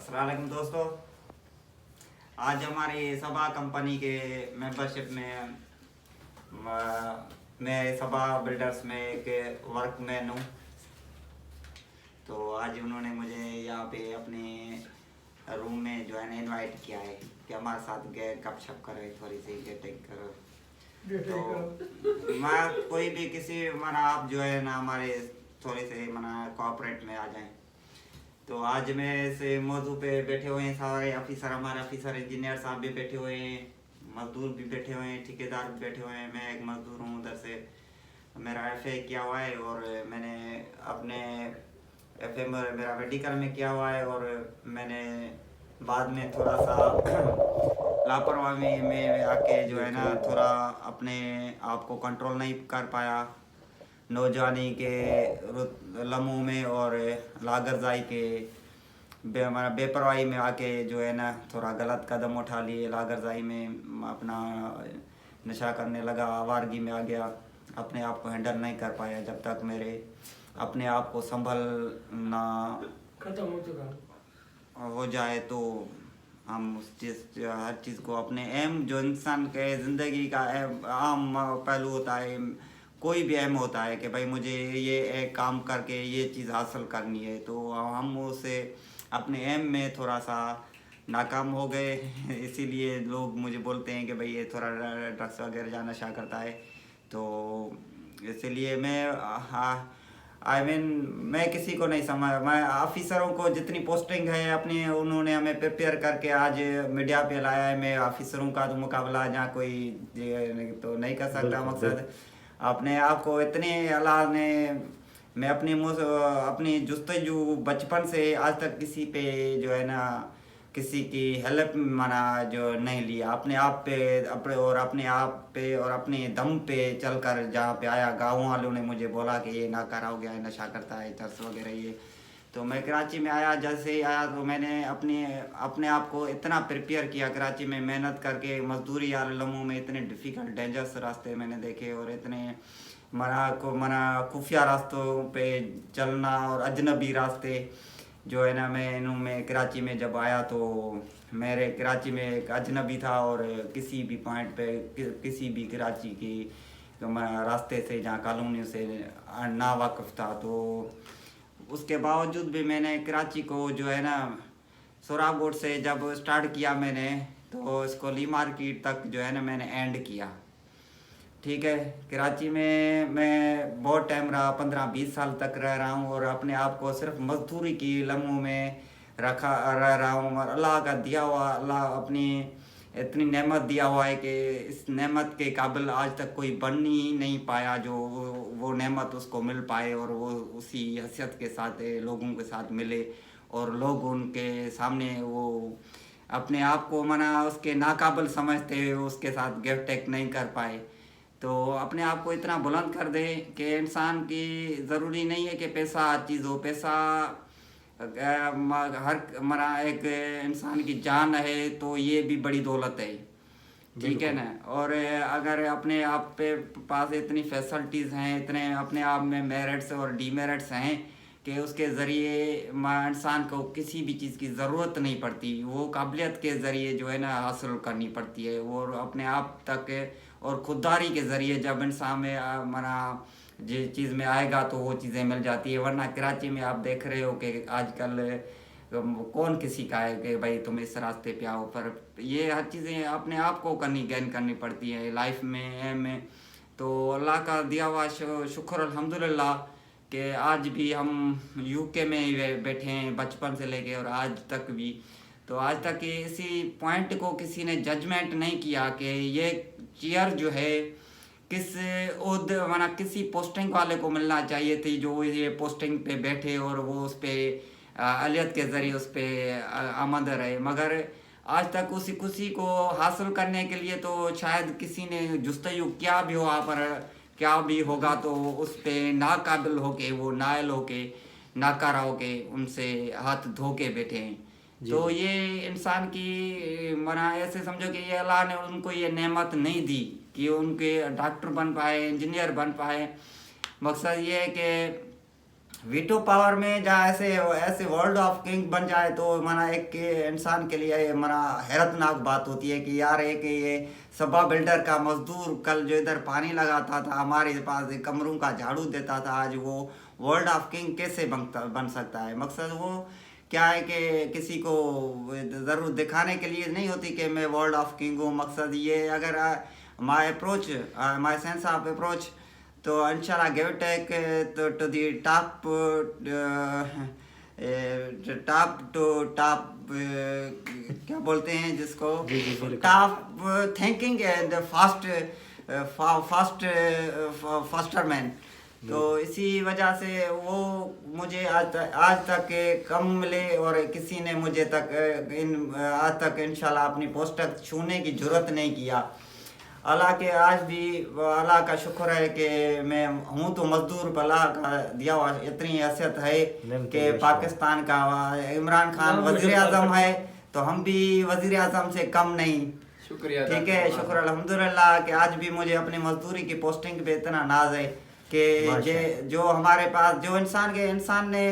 अस्सलाम वालेकुम दोस्तों। आज हमारी सबा कंपनी के मेंबरशिप में मैं सबा बिल्डर्स में एक वर्कमैन हूँ। तो आज उन्होंने मुझे यहाँ पे अपने रूम में जो है ना इनवाइट किया है कि हमारे साथ गपशप करो, थोड़ी सी गेटिंग करो। तो मैं कोई भी किसी मना आप जो है ना हमारे थोड़े से मना कोऑपरेट में आ जाएं। तो आज मैं इस मौजू पे बैठे हुए हैं सारे ऑफिसर, हमारे ऑफिसर इंजीनियर साहब भी बैठे हुए हैं, मजदूर भी बैठे हुए हैं, ठेकेदार भी बैठे हुए हैं। मैं एक मजदूर हूँ, उधर से मेरा एफए किया हुआ है और मैंने अपने एफए मेरा मेडिकल में किया हुआ है। और मैंने बाद में थोड़ा सा लापरवाही में आके जो है ना थोड़ा अपने आप को कंट्रोल नहीं कर पाया नौजवानी के लम्हों में और लागरजाई के हमारा बेपरवाही में आके जो है ना थोड़ा गलत कदम उठा लिए। लागरजाई में अपना नशा करने लगा, आवारगी में आ गया, अपने आप को हैंडल नहीं कर पाया। जब तक मेरे अपने आप को संभलना खत्म हो चुका हो जाए तो हम उस चीज़ हर चीज़ को अपने एम जो इंसान के ज़िंदगी का आम पहलू होता है, कोई भी एम होता है कि भाई मुझे ये एक काम करके ये चीज़ हासिल करनी है। तो हम उसे अपने एम में थोड़ा सा नाकाम हो गए। इसीलिए लोग मुझे बोलते हैं कि भाई ये थोड़ा ड्रग्स वगैरह या नशा करता है। तो इसीलिए मैं किसी को नहीं समझ, मैं ऑफिसरों को जितनी पोस्टिंग है अपनी उन्होंने हमें प्रिपेयर करके आज मीडिया पे लाया है। मैं ऑफिसरों का तो मुकाबला जहाँ कोई तो नहीं कर सकता। मकसद अपने आप को इतने अल्लाह ने मैं अपनी जुस्तजू बचपन से आज तक किसी पे जो है ना किसी की हेल्प माना जो नहीं लिया। अपने आप पे अपने आप पे और अपने दम पे चलकर जहाँ पे आया, गाँव वालों ने मुझे बोला कि ये ना करा हो गया है, नशा करता है, चर्स वगैरह ये। तो मैं कराची में आया, जैसे ही आया तो मैंने अपने आप को इतना प्रिपेयर किया। कराची में मेहनत करके मजदूरी वाले लम्हों में इतने डिफ़िकल्ट डेंजरस रास्ते मैंने देखे और इतने मना खुफिया रास्तों पे चलना और अजनबी रास्ते जो है ना मैं कराची में जब आया तो मेरे कराची में एक अजनबी था और किसी भी पॉइंट पे किसी भी कराची की रास्ते से जहाँ कॉलोनी से ना वाकिफ़ था। तो उसके बावजूद भी मैंने कराची को जो है ना सोराबोर्ड से जब स्टार्ट किया मैंने तो इसको ली मार्केट तक जो है ना मैंने एंड किया। ठीक है, कराची में मैं बहुत टाइम रहा, 15-20 साल तक रह रहा हूँ और अपने आप को सिर्फ मजदूरी की लम्हों में रह रहा हूँ। और अल्लाह का दिया हुआ, अल्लाह अपनी इतनी नेमत दिया हुआ है कि इस नेमत के काबिल आज तक कोई बन ही नहीं पाया जो वो नेमत उसको मिल पाए और वो उसी हैसियत के साथ लोगों के साथ मिले और लोग उनके सामने वो अपने आप को मना उसके नाकाबिल समझते हुए उसके साथ गिव टेक नहीं कर पाए। तो अपने आप को इतना बुलंद कर दे कि इंसान की ज़रूरी नहीं है कि पैसा हर चीज़ हो। पैसा हर मरा एक इंसान की जान है तो ये भी बड़ी दौलत है, ठीक है ना। और अगर अपने आप पे पास इतनी फैसिलिटीज़ हैं, इतने अपने आप में मेरिट्स और डीमेरिट्स हैं कि उसके ज़रिए इंसान को किसी भी चीज़ की ज़रूरत नहीं पड़ती, वो काबिलियत के ज़रिए जो है ना हासिल करनी पड़ती है और अपने आप तक और खुददारी के ज़रिए जब इंसान में मना जिस चीज़ में आएगा तो वो चीज़ें मिल जाती है। वरना कराची में आप देख रहे हो कि आजकल कौन किसी का है कि भाई तुम इस रास्ते पे आओ, पर ये हर चीज़ें अपने आप को गेन करनी पड़ती है लाइफ में। तो अल्लाह का दिया हुआ शुक्र अल्हम्दुलिल्लाह कि आज भी हम यूके में ही बैठे हैं बचपन से लेके और आज तक भी। तो आज तक इसी पॉइंट को किसी ने जजमेंट नहीं किया कि ये चेयर जो है किस माना किसी पोस्टिंग वाले को मिलना चाहिए थी जो ये पोस्टिंग पे बैठे और वो उस पर अलियत के ज़रिए उस पर आमद रहे। मगर आज तक उसी खुशी को हासिल करने के लिए तो शायद किसी ने जुस्तजू किया भी हो पर क्या भी होगा तो उस पर नाकाबिल होके वो नायल होके नाकारा होके उनसे हाथ धो के बैठे हैं। तो ये इंसान की मना ऐसे समझो कि ये अल्लाह ने उनको ये नेमत नहीं दी कि उनके डॉक्टर बन पाए, इंजीनियर बन पाए। मकसद ये है कि वीटो पावर में जहाँ ऐसे ऐसे वर्ल्ड ऑफ किंग बन जाए तो माना एक इंसान के लिए माना हैरतनाक बात होती है कि यार एक ये सब्बा बिल्डर का मजदूर कल जो इधर पानी लगाता था, हमारे पास कमरों का झाड़ू देता था, आज वो वर्ल्ड ऑफ किंग कैसे बन सकता है। मकसद वो क्या है कि किसी को ज़रूर दिखाने के लिए नहीं होती कि मैं वर्ल्ड ऑफ किंग हूँ। मकसद ये अगर my approach my sense of approach तो इंशाल्लाह give take to the top top to top क्या बोलते हैं जिसको top thinking and faster man. तो इसी वजह से वो मुझे आज तक कम मिले और किसी ने मुझे आज तक इंशाल्लाह अपनी पोस्ट तक छूने की जरूरत नहीं किया। अल्लाह के आज भी अल्लाह का शुक्र है कि मैं हूँ तो मजदूर, अल्लाह का दिया हुआ इतनी हैसियत है कि पाकिस्तान का इमरान खान वजीर आज़म है तो हम भी वजीर आज़म से कम नहीं। शुक्रिया, ठीक है, शुक्र अल्हम्दुलिल्लाह कि आज भी मुझे अपनी मजदूरी की पोस्टिंग पे इतना नाज है कि जो हमारे पास जो इंसान ने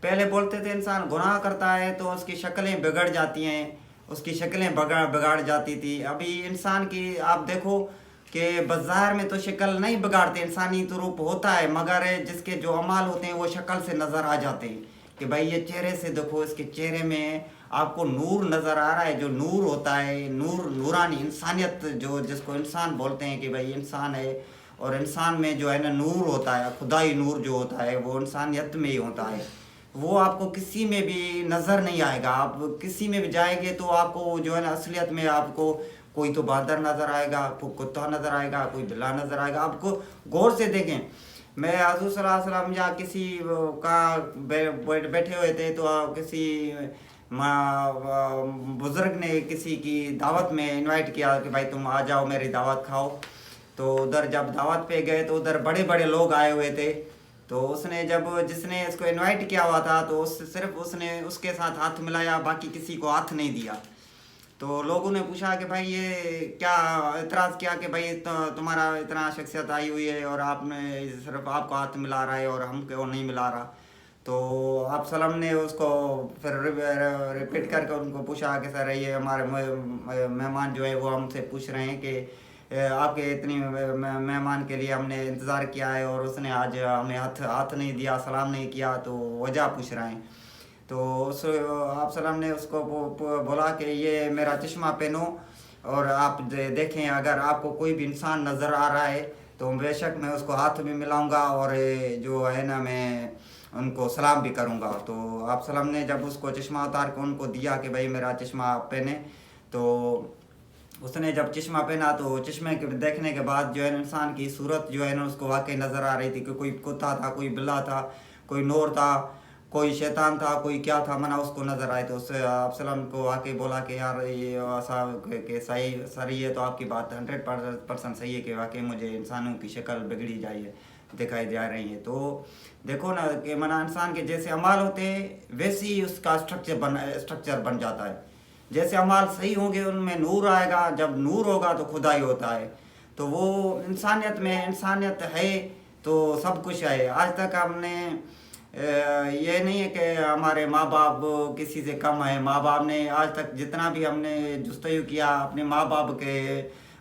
पहले बोलते थे इंसान गुनाह करता है तो उसकी शक्लें बिगड़ जाती हैं, उसकी शक्लें बिगाड़ जाती थी। अभी इंसान की आप देखो कि बाजार में तो शक्ल नहीं बिगाड़ते, इंसानी तो रूप होता है, मगर जिसके जो अमाल होते हैं वो शक्ल से नज़र आ जाते हैं कि भाई ये चेहरे से देखो, इसके चेहरे में आपको नूर नज़र आ रहा है। जो नूर होता है, नूरानी इंसानियत जो जिसको इंसान बोलते हैं कि भाई इंसान है, और इंसान में जो है ना नूर होता है, खुदाई नूर जो होता है वो इंसानियत में ही होता है। वो आपको किसी में भी नज़र नहीं आएगा। आप किसी में भी जाएंगे तो आपको जो है ना असलियत में आपको कोई तो बांदर नज़र आएगा, आपको कुत्ता नज़र आएगा, कोई बिल्ला नज़र आएगा। आपको गौर से देखें, मैं हज़रत सल्लल्लाहु अलैहि वसल्लम या किसी का बैठे हुए थे तो किसी बुज़ुर्ग ने किसी की दावत में इनवाइट किया कि भाई तुम आ जाओ मेरी दावत खाओ। तो उधर जब दावत पे गए तो उधर बड़े बड़े लोग आए हुए थे। तो उसने जिसने इसको इनवाइट किया हुआ था तो सिर्फ उसने उसके साथ हाथ मिलाया, बाकी किसी को हाथ नहीं दिया। तो लोगों ने पूछा कि भाई ये क्या एतराज़ किया कि भाई तुम्हारा इतना शख्सियत आई हुई है और आपने सिर्फ आपको हाथ मिला रहा है और हम क्यों नहीं मिला रहा। तो आप सलाम ने उसको फिर रिपीट करके उनको पूछा कि सर ये हमारे मेहमान जो है वो हमसे पूछ रहे हैं कि आपके इतनी मेहमान के लिए हमने इंतज़ार किया है और उसने आज हमें हाथ नहीं दिया, सलाम नहीं किया, तो वजह पूछ रहे हैं। तो आप सलाम ने उसको बोला कि ये मेरा चश्मा पहनो और आप देखें, अगर आपको कोई भी इंसान नज़र आ रहा है तो बेशक मैं उसको हाथ भी मिलाऊंगा और जो है ना मैं उनको सलाम भी करूंगा। तो आप सलाम ने जब उसको चश्मा उतार के उनको दिया कि भाई मेरा चश्मा पहने, तो उसने जब चश्मा पहना तो चश्मे के देखने के बाद जो है इंसान की सूरत जो है ना उसको वाकई नज़र आ रही थी कि कोई कुत्ता था, कोई बिल्ला था, कोई नूर था, कोई शैतान था, कोई क्या था, मना उसको नज़र आए। तो उससे आप सलाम को वाकई बोला कि यार ये ऐसा कि सही सर ये तो आपकी बात 100% सही है कि वाकई मुझे इंसानों की शक्ल बिगड़ी दिखाई जा रही है। तो देखो ना कि मना इंसान के जैसे अमाल होते हैं वैसे ही उसका स्ट्रक्चर बन जाता है। जैसे अमाल सही होंगे उनमें नूर आएगा, जब नूर होगा तो खुदाई होता है। तो वो इंसानियत है तो सब कुछ है। आज तक हमने ये नहीं है कि हमारे माँ बाप किसी से कम है। माँ बाप ने आज तक जितना भी हमने जुस्तजू किया अपने माँ बाप के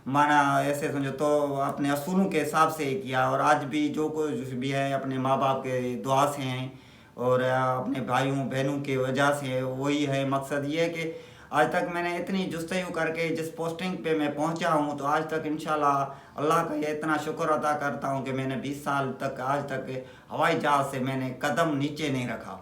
माना ऐसे समझो तो अपने असूलों के हिसाब से ही किया, और आज भी जो कुछ भी है अपने माँ बाप के दुआ से हैं और अपने भाइयों बहनों की वजह से वही है। मकसद ये है कि आज तक मैंने इतनी जुस्तजू करके जिस पोस्टिंग पे मैं पहुंचा हूं तो आज तक इंशाल्लाह अल्लाह का ये इतना शुक्र अदा करता हूं कि मैंने 20 साल तक आज तक हवाई जहाज़ से मैंने कदम नीचे नहीं रखा।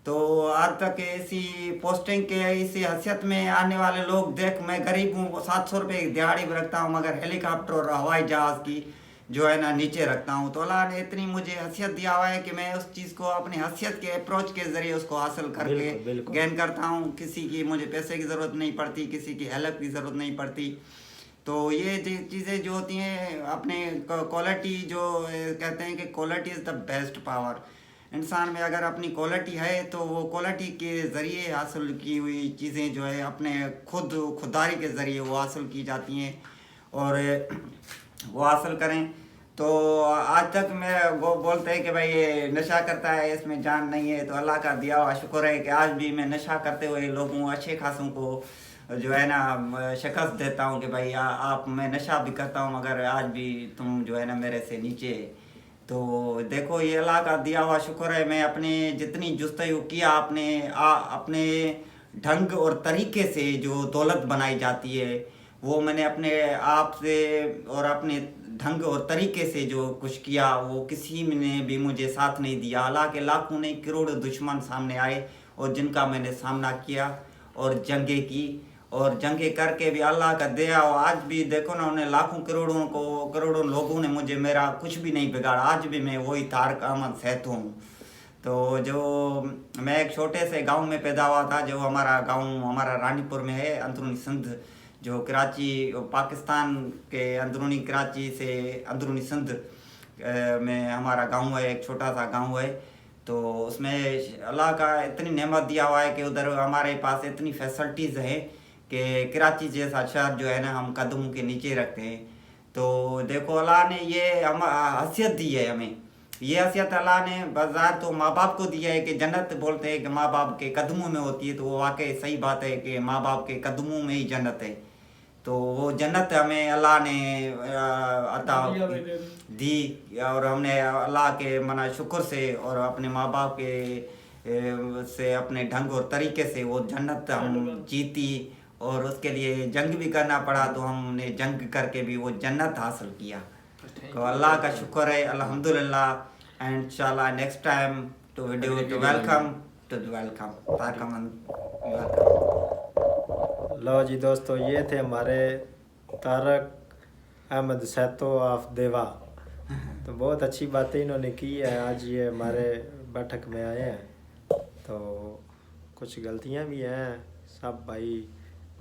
तो आज तक ऐसी पोस्टिंग के इसी हैसियत में आने वाले लोग देख, मैं गरीब हूँ, 700 रुपये की दिहाड़ी भी रखता हूँ, मगर हेलीकॉप्टर और हवाई जहाज़ की जो है ना नीचे रखता हूँ। तो अल्लाह ने इतनी मुझे हैसियत दिया हुआ है कि मैं उस चीज़ को अपनी हैसियत के अप्रोच के ज़रिए उसको हासिल करके गेन करता हूँ। किसी की मुझे पैसे की ज़रूरत नहीं पड़ती, किसी की हेल्प की ज़रूरत नहीं पड़ती। तो ये चीज़ें जो होती हैं अपने क्वालिटी जो कहते हैं कि quality is the best power. इंसान में अगर अपनी क्वालिटी है तो वो क्वालिटी के ज़रिए हासिल की हुई चीज़ें जो है अपने खुददारी के ज़रिए वो हासिल की जाती हैं और वो हासिल करें। तो आज तक मैं वो बोलते हैं कि भाई ये नशा करता है, इसमें जान नहीं है। तो अल्लाह का दिया हुआ शुक्र है कि आज भी मैं नशा करते हुए लोगों अच्छे खासों को जो है ना शिकस्त देता हूँ कि भाई आप, मैं नशा भी करता हूँ मगर आज भी तुम जो है ना मेरे से नीचे। तो देखो ये अल्लाह का दिया हुआ शुक्र है। मैं अपने जितनी जुस्तजू किया अपने ढंग और तरीके से जो दौलत बनाई जाती है वो मैंने अपने आप से और अपने ढंग और तरीके से जो कुछ किया वो किसी ने भी मुझे साथ नहीं दिया। हालांकि लाखों नहीं करोड़ों दुश्मन सामने आए और जिनका मैंने सामना किया और जंगें की और जंगें करके भी अल्लाह का दिया। और आज भी देखो ना उन्हें लाखों करोड़ों लोगों ने मुझे मेरा कुछ भी नहीं बिगाड़ा। आज भी मैं वही तारक अहमद सहतू हूँ। तो जो मैं एक छोटे से गांव में पैदा हुआ था, जो हमारा गांव हमारा रानीपुर में है, अंदरूनी सिंध, जो कराची पाकिस्तान के अंदरूनी कराची से अंदरूनी सिंध में हमारा गांव है, एक छोटा सा गांव है। तो उसमें अल्लाह का इतनी नेमत दिया हुआ है कि उधर हमारे पास इतनी फैसिलिटीज़ हैं कि कराची जैसा शहर जो है ना हम कदमों के नीचे रखते हैं। तो देखो अल्लाह ने ये हम हैसियत दी है हमें, ये हैसियत अल्लाह ने बाजार तो माँ बाप को दिया है कि जन्नत बोलते हैं कि माँ बाप के कदमों में होती है। तो वो वाकई सही बात है कि माँ बाप के कदमों में ही जन्नत है। तो वो जन्नत हमें अल्लाह ने अता दी और हमने अल्लाह के मना शुक्र से और अपने माँ बाप के से अपने ढंग और तरीके से वो जन्नत हम जीती। और उसके लिए जंग भी करना पड़ा, तो हमने जंग करके भी वो जन्नत हासिल किया। तो अल्लाह का शुक्र है अल्हम्दुलिल्लाह। एंड इंशाल्लाह next time to video to welcome welcome. लो जी दोस्तों, ये थे हमारे तारक अहमद सहतो ऑफ देवा। तो बहुत अच्छी बातें इन्होंने की है। आज ये हमारे बैठक में आए हैं तो कुछ गलतियां भी हैं। सब भाई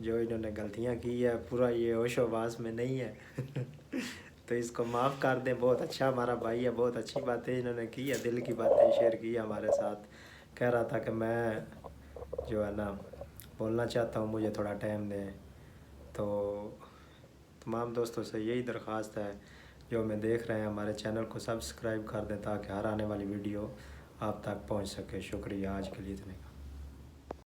जो इन्होंने गलतियां की है पूरा ये होशोबास में नहीं है तो इसको माफ़ कर दें। बहुत अच्छा हमारा भाई है, बहुत अच्छी बातें इन्होंने की है, दिल की बातें शेयर की है हमारे साथ। कह रहा था कि मैं जो है ना बोलना चाहता हूँ, मुझे थोड़ा टाइम दें। तो तमाम दोस्तों से यही दरख्वास्त है जो हमें देख रहे हैं, हमारे चैनल को सब्सक्राइब कर दें ताकि हर आने वाली वीडियो आप तक पहुँच सके। शुक्रिया, आज के लिए इतने।